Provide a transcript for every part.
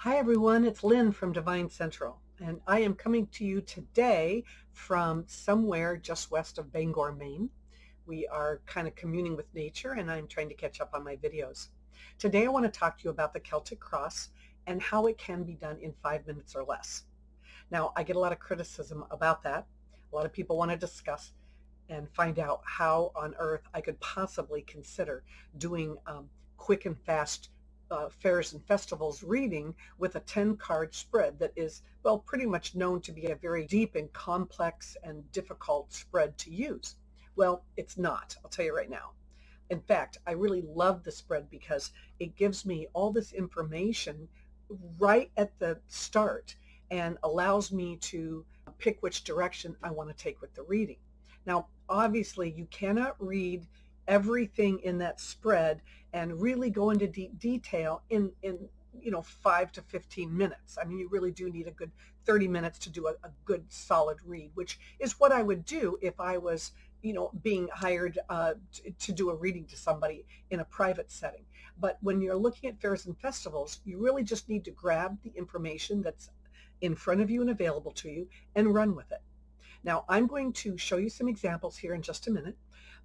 Hi everyone, it's Lynn from Devine Central, and I am coming to you today from somewhere just west of Bangor, Maine. We are kind of communing with nature, and I'm trying to catch up on my videos. Today I want to talk to you about the Celtic Cross and how it can be done in 5 minutes or less. Now, I get a lot of criticism about that. A lot of people want to discuss and find out how on earth I could possibly consider doing quick and fast fairs and festivals reading with a 10 card spread that is, well, pretty much known to be a very deep and complex and difficult spread to use. Well, it's not, I'll tell you right now. In fact, I really love the spread because it gives me all this information right at the start and allows me to pick which direction I want to take with the reading. Now, obviously, you cannot read everything in that spread and really go into deep detail in 5 to 15 minutes. I mean, you really do need a good 30 minutes to do a good solid read, which is what I would do if I was being hired to do a reading to somebody in a private setting. But when you're looking at fairs and festivals, you really just need to grab the information that's in front of you and available to you and run with it. Now, I'm going to show you some examples here in just a minute,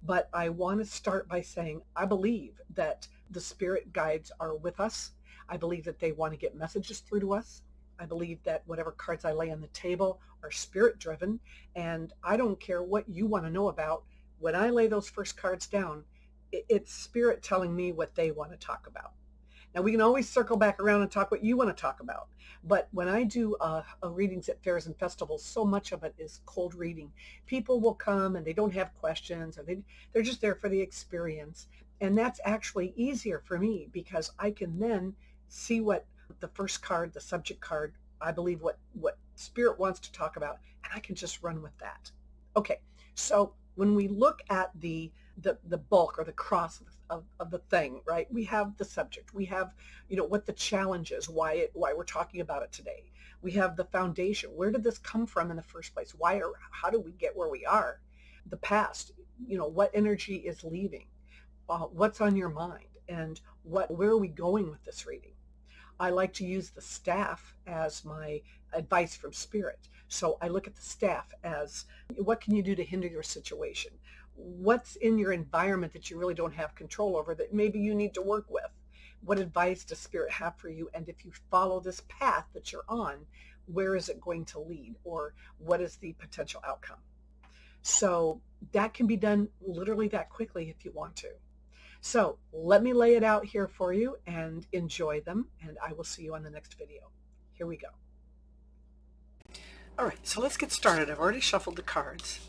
but I want to start by saying I believe that the spirit guides are with us. I believe that they want to get messages through to us. I believe that whatever cards I lay on the table are spirit driven, and I don't care what you want to know about. When I lay those first cards down, it's spirit telling me what they want to talk about. Now, we can always circle back around and talk what you want to talk about. But when I do readings at fairs and festivals, so much of it is cold reading. People will come and they don't have questions, or they're just there for the experience. And that's actually easier for me because I can then see what the first card, the subject card, I believe what spirit wants to talk about, and I can just run with that. Okay, so when we look at the bulk or the cross of the thing, right? We have the subject. We have, what the challenge is, why we're talking about it today. We have the foundation. Where did this come from in the first place? How do we get where we are? The past, what energy is leaving? What's on your mind? And where are we going with this reading? I like to use the staff as my advice from spirit. So I look at the staff as what can you do to hinder your situation? What's in your environment that you really don't have control over that maybe you need to work with? What advice does spirit have for you? And if you follow this path that you're on, where is it going to lead? Or what is the potential outcome? So that can be done literally that quickly if you want to. So let me lay it out here for you and enjoy them, and I will see you on the next video. Here we go. All right, so let's get started. I've already shuffled the cards.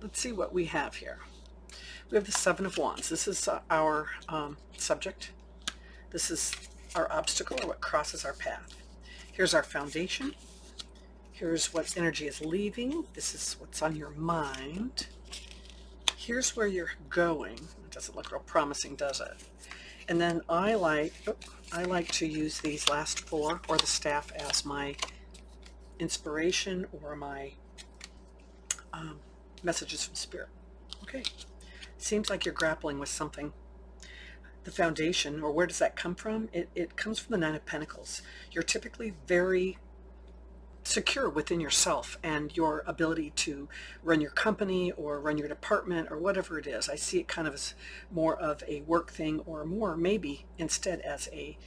Let's see what we have here. We have the Seven of Wands. This is our subject. This is our obstacle, or what crosses our path. Here's our foundation. Here's what energy is leaving. This is what's on your mind. Here's where you're going. It doesn't look real promising, does it? And then I like to use these last four or the staff as my inspiration or my messages from spirit. Okay, seems like you're grappling with something. The foundation, or where does that come from? It comes from the Nine of Pentacles. You're typically very secure within yourself and your ability to run your company or run your department or whatever it is. I see it kind of as more of a work thing, or more maybe instead as a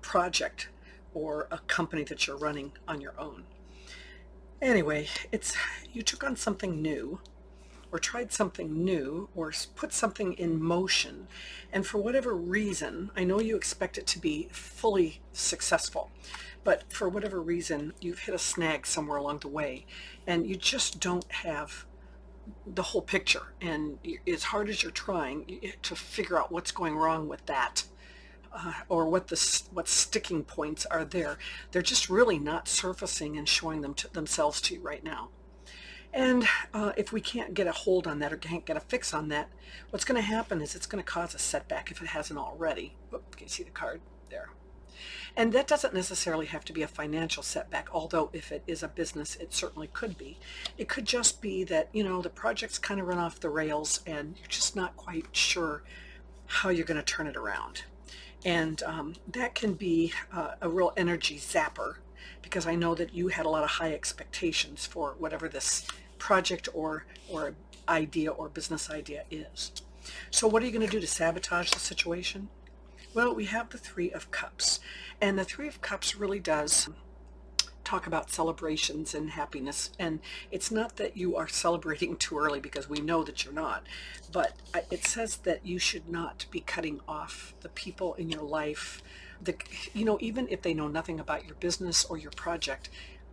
project or a company that you're running on your own. Anyway, you took on something new, or tried something new, or put something in motion, and for whatever reason, I know you expect it to be fully successful, but for whatever reason, you've hit a snag somewhere along the way, and you just don't have the whole picture, and as hard as you're trying to figure out what's going wrong with that, or what sticking points are there, they're just really not surfacing and showing themselves to you right now. And if we can't get a hold on that, or can't get a fix on that, what's going to happen is it's going to cause a setback if it hasn't already. Oop, can you see the card there? And that doesn't necessarily have to be a financial setback, although if it is a business, it certainly could be. It could just be that, the project's kind of run off the rails and you're just not quite sure how you're going to turn it around. And that can be a real energy zapper, because I know that you had a lot of high expectations for whatever this project or idea or business idea is. So what are you going to do to sabotage the situation? Well, we have the Three of Cups, and the Three of Cups really does talk about celebrations and happiness. And it's not that you are celebrating too early, because we know that you're not, but it says that you should not be cutting off the people in your life. Even if they know nothing about your business or your project,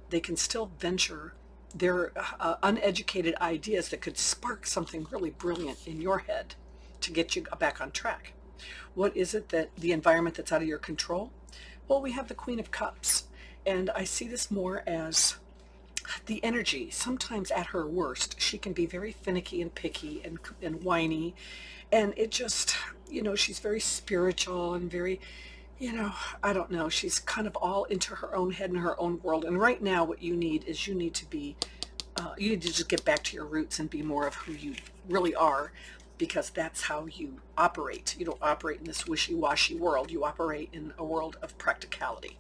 they can still venture their uneducated ideas that could spark something really brilliant in your head to get you back on track. What is it, that the environment that's out of your control? Well, we have the Queen of Cups, and I see this more as the energy. Sometimes at her worst, she can be very finicky and picky and whiny, and it just, she's very spiritual and very, I don't know, she's kind of all into her own head and her own world. And right now what you need is you need to just get back to your roots and be more of who you really are, because that's how you operate. You don't operate in this wishy-washy world. You operate in a world of practicality.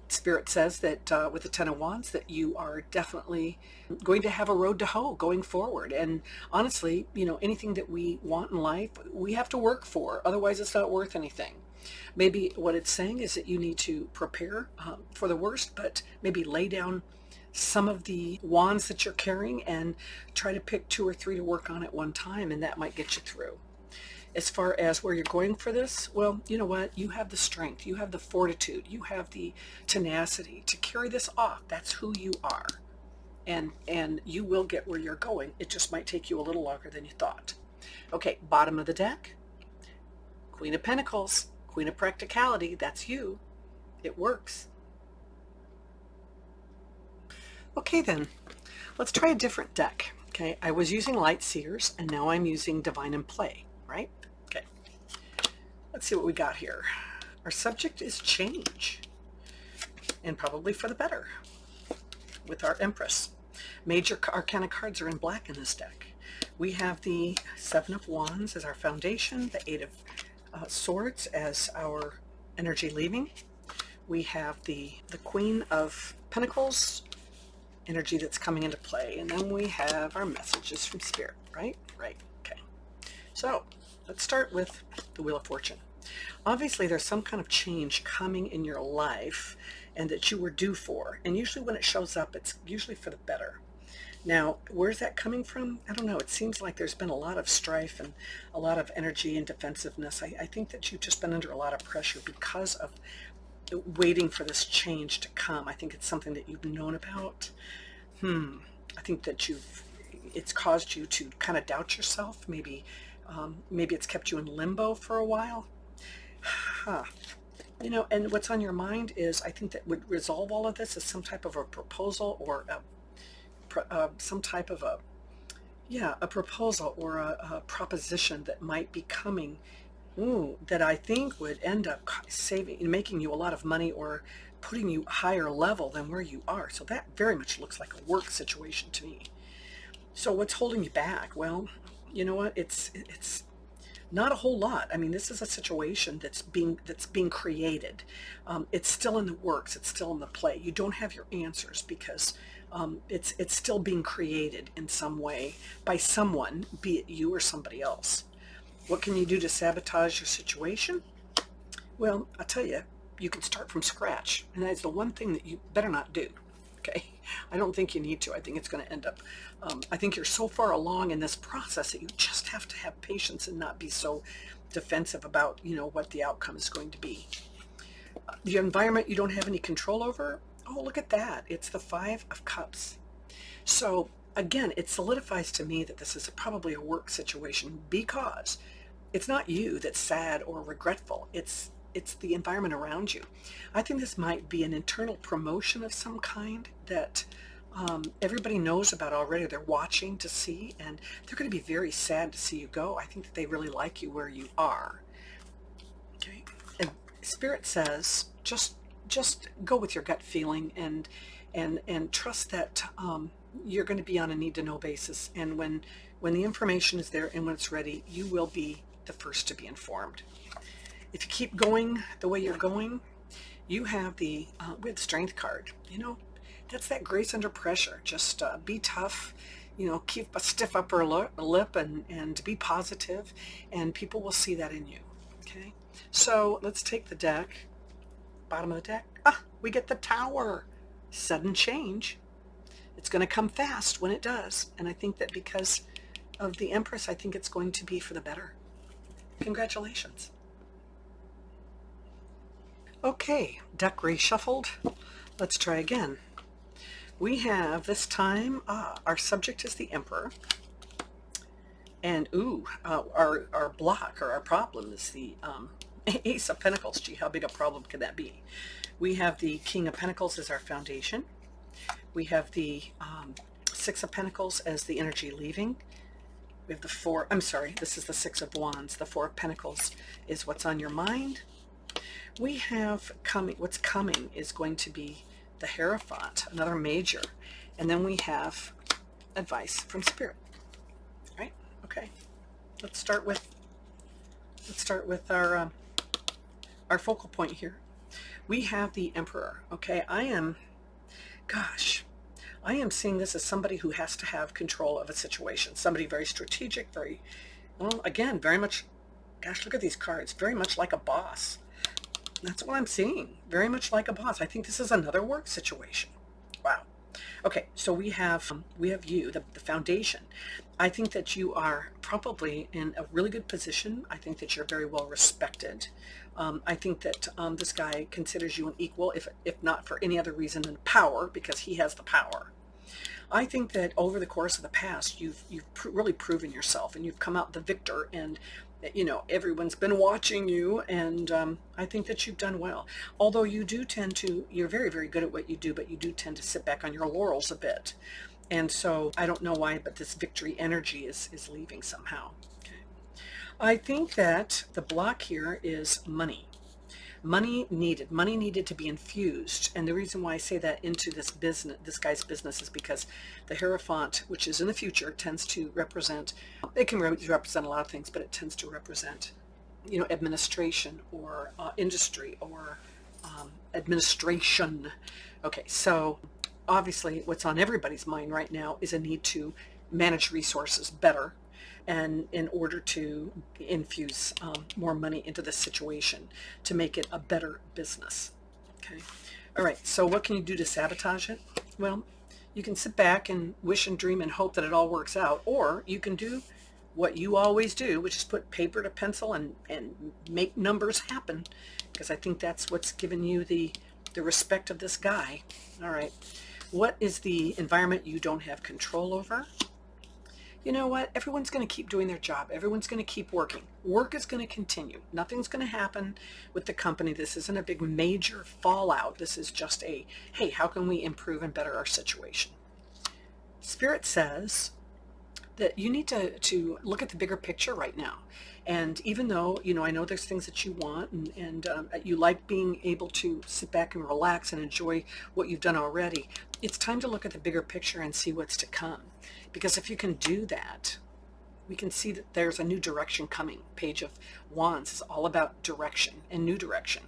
Spirit says that with the Ten of Wands, that you are definitely going to have a road to hoe going forward. And honestly, anything that we want in life, we have to work for. Otherwise, it's not worth anything. Maybe what it's saying is that you need to prepare for the worst, but maybe lay down some of the wands that you're carrying and try to pick 2 or 3 to work on at one time, and that might get you through. As far as where you're going for this, well, you know what? You have the strength, you have the fortitude, you have the tenacity to carry this off. That's who you are. And you will get where you're going. It just might take you a little longer than you thought. Okay, bottom of the deck, Queen of Pentacles, Queen of Practicality. That's you. It works. Okay then, let's try a different deck. Okay, I was using Light Seers, and now I'm using Divine in Play, right? Okay, let's see what we got here. Our subject is change, and probably for the better, with our Empress. Major Arcana cards are in black in this deck. We have the Seven of Wands as our foundation, the Eight of Swords as our energy leaving. We have the Queen of Pentacles, energy that's coming into play. And then we have our messages from Spirit, right? Right. Okay. So let's start with the Wheel of Fortune. Obviously, there's some kind of change coming in your life and that you were due for. And usually when it shows up, it's usually for the better. Now, where's that coming from? I don't know. It seems like there's been a lot of strife and a lot of energy and defensiveness. I think that you've just been under a lot of pressure because of waiting for this change to come. I think it's something that you've known about. I think that it's caused you to kind of doubt yourself. Maybe it's kept you in limbo for a while. And what's on your mind is, I think that would resolve all of this is some type of a proposal, or some type of a proposal or a proposition that might be coming. That I think would end up making you a lot of money, or putting you higher level than where you are. So that very much looks like a work situation to me. So what's holding you back? Well, you know what? It's not a whole lot. I mean, this is a situation that's being created. It's still in the works. It's still in the play. You don't have your answers, because it's still being created in some way by someone, be it you or somebody else. What can you do to sabotage your situation? Well, I'll tell you, you can start from scratch, and that's the one thing that you better not do. Okay, I don't think you need to. I think it's going to end up, I think you're so far along in this process that you just have to have patience and not be so defensive about, what the outcome is going to be. The environment you don't have any control over, oh, look at that. It's the Five of Cups. So again, it solidifies to me that this is probably a work situation, because it's not you that's sad or regretful. It's the environment around you. I think this might be an internal promotion of some kind that everybody knows about already. They're watching to see, and they're going to be very sad to see you go. I think that they really like you where you are. Okay, and Spirit says just go with your gut feeling, and trust that you're going to be on a need-to-know basis. And when the information is there and when it's ready, you will be the first to be informed. If you keep going the way you're going, you have the we have the Strength card. You know, that's that grace under pressure. Just be tough. You know, keep a stiff upper lip and be positive, and people will see that in you. Okay, so let's take the deck. Bottom of the deck. Ah, we get the Tower. Sudden change. It's going to come fast when it does, and I think that because of the Empress, I think it's going to be for the better. Congratulations. Okay, deck reshuffled. Let's try again. We have this time, our subject is the Emperor. And our block or our problem is the Ace of Pentacles. Gee, how big a problem could that be? We have the King of Pentacles as our foundation. We have the Six of Pentacles as the energy leaving. We have the Four, I'm sorry, this is the Six of Wands. The Four of Pentacles is what's on your mind. We have what's coming is going to be the Hierophant, another major. And then we have advice from Spirit. Right? Okay. Let's start with our focal point here. We have the Emperor. Okay, I am seeing this as somebody who has to have control of a situation. Somebody very strategic, very, well, again, very much, gosh, look at these cards, very much like a boss. That's what I'm seeing, very much like a boss. I think this is another work situation. Wow. Okay, so we have you, the foundation. I think that you are probably in a really good position. I think that you're very well respected. I think that this guy considers you an equal, if not for any other reason than power, because he has the power. I think that over the course of the past, you've really proven yourself, and you've come out the victor, and you know, everyone's been watching you, and I think that you've done well. Although you do tend to, you're very, very good at what you do, but you do tend to sit back on your laurels a bit. And so I don't know why, but this victory energy is leaving somehow. Okay. I think that the block here is money. Money needed to be infused. And the reason why I say that into this guy's business is because the Hierophant, which is in the future, tends to represent, it can represent a lot of things, but it tends to represent, you know, administration or industry or administration. Okay, so obviously what's on everybody's mind right now is a need to manage resources better, and in order to infuse more money into this situation to make it a better business. Okay. All right. So what can you do to sabotage it? Well, you can sit back and wish and dream and hope that it all works out, or you can do what you always do, which is put paper to pencil and make numbers happen, because I think that's what's given you the respect of this guy. All right. What is the environment you don't have control over? You know what? Everyone's going to keep doing their job. Everyone's going to keep working. Work is going to continue. Nothing's going to happen with the company. This isn't a big major fallout. This is just a, hey, how can we improve and better our situation? Spirit says that you need to look at the bigger picture right now. And even though, you know, I know there's things that you want, and you like being able to sit back and relax and enjoy what you've done already, it's time to look at the bigger picture and see what's to come. Because if you can do that, we can see that there's a new direction coming. Page of Wands is all about direction and new direction.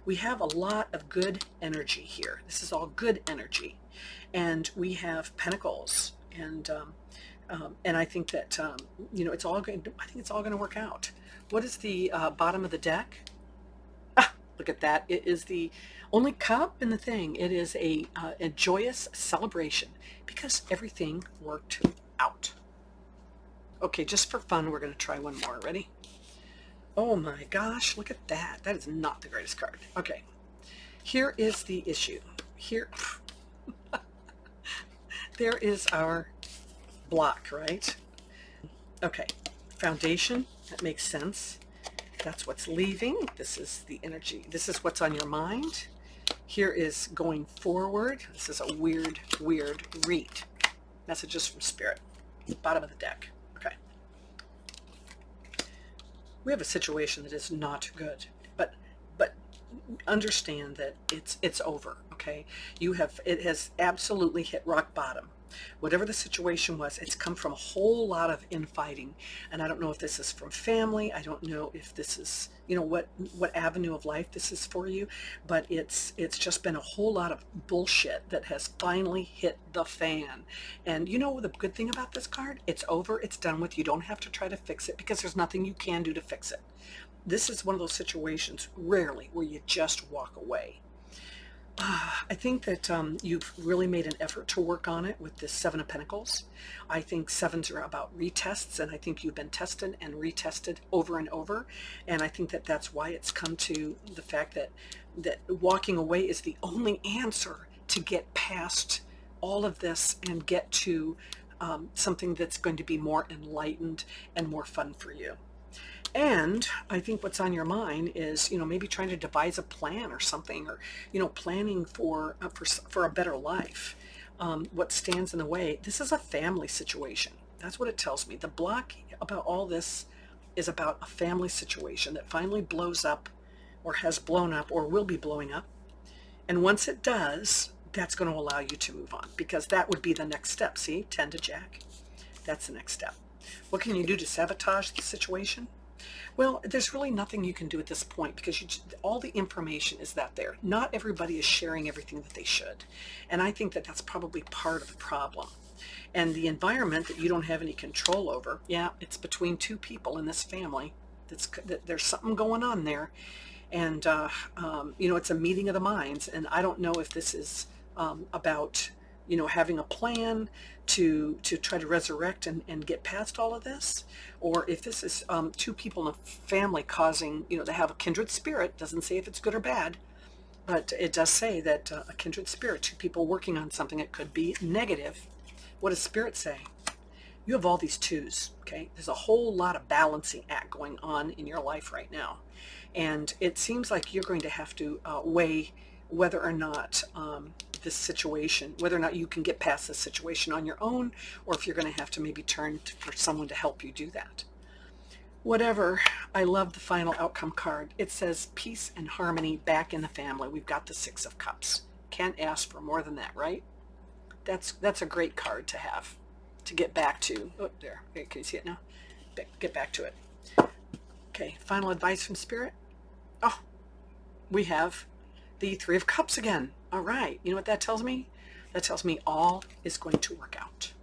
We have a lot of good energy here. This is all good energy. And we have Pentacles, and I think that you know, it's all going. I think it's all going to work out. What is the bottom of the deck? Ah, look at that! It is the only cup in the thing. It is a joyous celebration because everything worked out. Okay, just for fun, we're going to try one more. Ready? Oh my gosh! Look at that! That is not the greatest card. Okay, here is the issue. Here, there is our block, right? Okay, foundation, that makes sense. That's what's leaving. This is the energy. This is what's on your mind. Here is going forward. This is a weird read. Messages from Spirit. Bottom of the deck. Okay. We have a situation that is not good, but understand that it's over. Okay, it has absolutely hit rock bottom. Whatever the situation was, it's come from a whole lot of infighting. And I don't know if this is from family. I don't know if this is, what avenue of life this is for you, but it's just been a whole lot of bullshit that has finally hit the fan. And you know the good thing about this card? It's over, it's done with. You don't have to try to fix it because there's nothing you can do to fix it. This is one of those situations, rarely, where you just walk away. I think that you've really made an effort to work on it with this Seven of Pentacles. I think sevens are about retests, and I think you've been tested and retested over and over. And I think that that's why it's come to the fact that walking away is the only answer to get past all of this and get to something that's going to be more enlightened and more fun for you. And I think what's on your mind is, maybe trying to devise a plan or something, or, planning for a better life. What stands in the way? This is a family situation. That's what it tells me. The block about all this is about a family situation that finally blows up, or has blown up, or will be blowing up. And once it does, that's going to allow you to move on, because that would be the next step. See, 10 to Jack. That's the next step. What can you do to sabotage the situation? Well, there's really nothing you can do at this point, because all the information is there. Not everybody is sharing everything that they should. And I think that that's probably part of the problem. And the environment that you don't have any control over, yeah, it's between two people in this family. There's something going on there. And, it's a meeting of the minds. And I don't know if this is about having a plan to try to resurrect and get past all of this, or if this is two people in a family causing, to have a kindred spirit. Doesn't say if it's good or bad, but it does say that a kindred spirit, two people working on something, it could be negative. What does Spirit say? You have all these twos, okay? There's a whole lot of balancing act going on in your life right now. And it seems like you're going to have to weigh whether or not this situation, whether or not you can get past this situation on your own, or if you're going to have to maybe turn for someone to help you do that. Whatever, I love the final outcome card. It says peace and harmony back in the family. We've got the Six of Cups. Can't ask for more than that, right? That's a great card to have, to get back to. Oh, there. Okay, can you see it now? Get back to it. Okay, final advice from Spirit. Oh, we have the Three of Cups again. All right, you know what that tells me? That tells me all is going to work out.